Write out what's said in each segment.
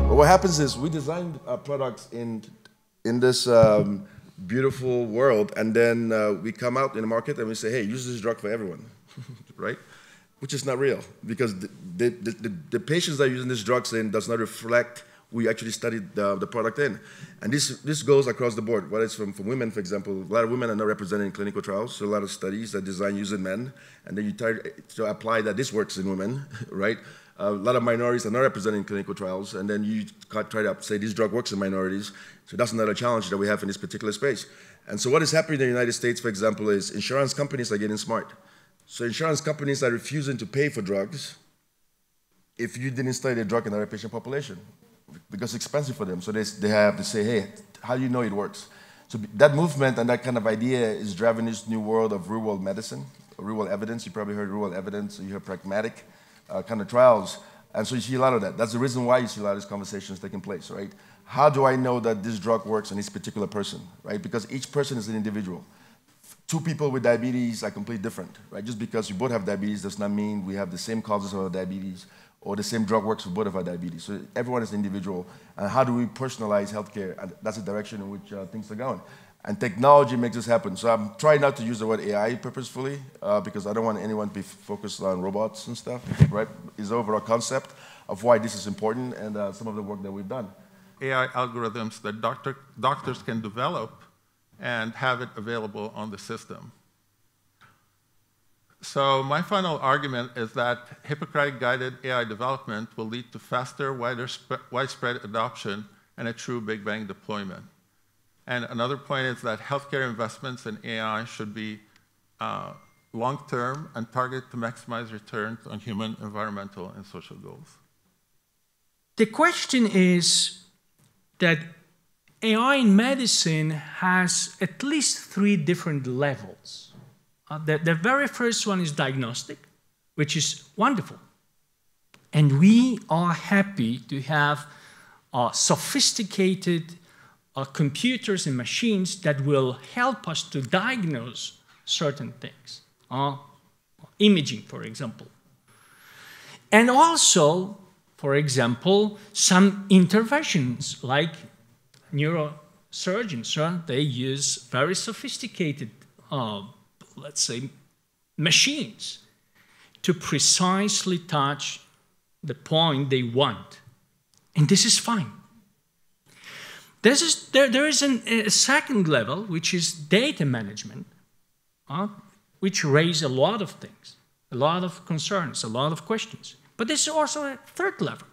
What happens is we designed our products in this beautiful world, and then we come out in the market and we say, hey, use this drug for everyone, right? Which is not real, because the patients that are using these drugs in does not reflect who you actually studied the product in. And this goes across the board, whether it's from women, for example. A lot of women are not represented in clinical trials, so a lot of studies are designed using men, and then you try to apply that this works in women, right? A lot of minorities are not represented in clinical trials, and then you try to say this drug works in minorities. So that's another challenge that we have in this particular space. And so what is happening in the United States, for example, is insurance companies are getting smart. So insurance companies are refusing to pay for drugs if you didn't study the drug in our patient population, because it's expensive for them. So they have to say, hey, how do you know it works? So that movement and that kind of idea is driving this new world of real-world medicine, real-world evidence. You probably heard real-world evidence, you hear pragmatic kind of trials. And so you see a lot of that. That's the reason why you see a lot of these conversations taking place, right? How do I know that this drug works on this particular person, right? Because each person is an individual. Two people with diabetes are completely different, right? Just because we both have diabetes does not mean we have the same causes of our diabetes or the same drug works for both of our diabetes. So everyone is an individual. And how do we personalize healthcare? And that's the direction in which things are going. And technology makes this happen. So I'm trying not to use the word AI purposefully because I don't want anyone to be focused on robots and stuff, right? It's the overall concept of why this is important and some of the work that we've done. AI algorithms that doctors can develop and have it available on the system. So my final argument is that Hippocratic-guided AI development will lead to faster, widespread adoption and a true Big Bang deployment. And another point is that healthcare investments in AI should be long-term and target to maximize returns on human, environmental, and social goals. The question is that AI in medicine has at least 3 different levels. The very first one is diagnostic, which is wonderful. And we are happy to have sophisticated computers and machines that will help us to diagnose certain things. Imaging, for example. And also, for example, some interventions like neurosurgeons, they use very sophisticated, let's say, machines to precisely touch the point they want. And this is fine. There is a second level, which is data management, which raises a lot of things, a lot of concerns, a lot of questions. But there's also a third level.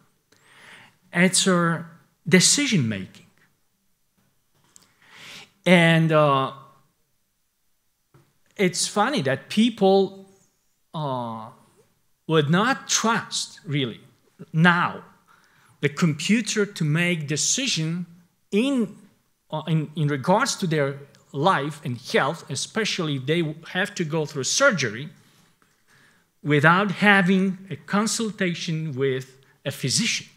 It's our decision-making. And it's funny that people would not trust, really, now, the computer to make decisions in regards to their life and health, especially if they have to go through surgery, without having a consultation with a physician.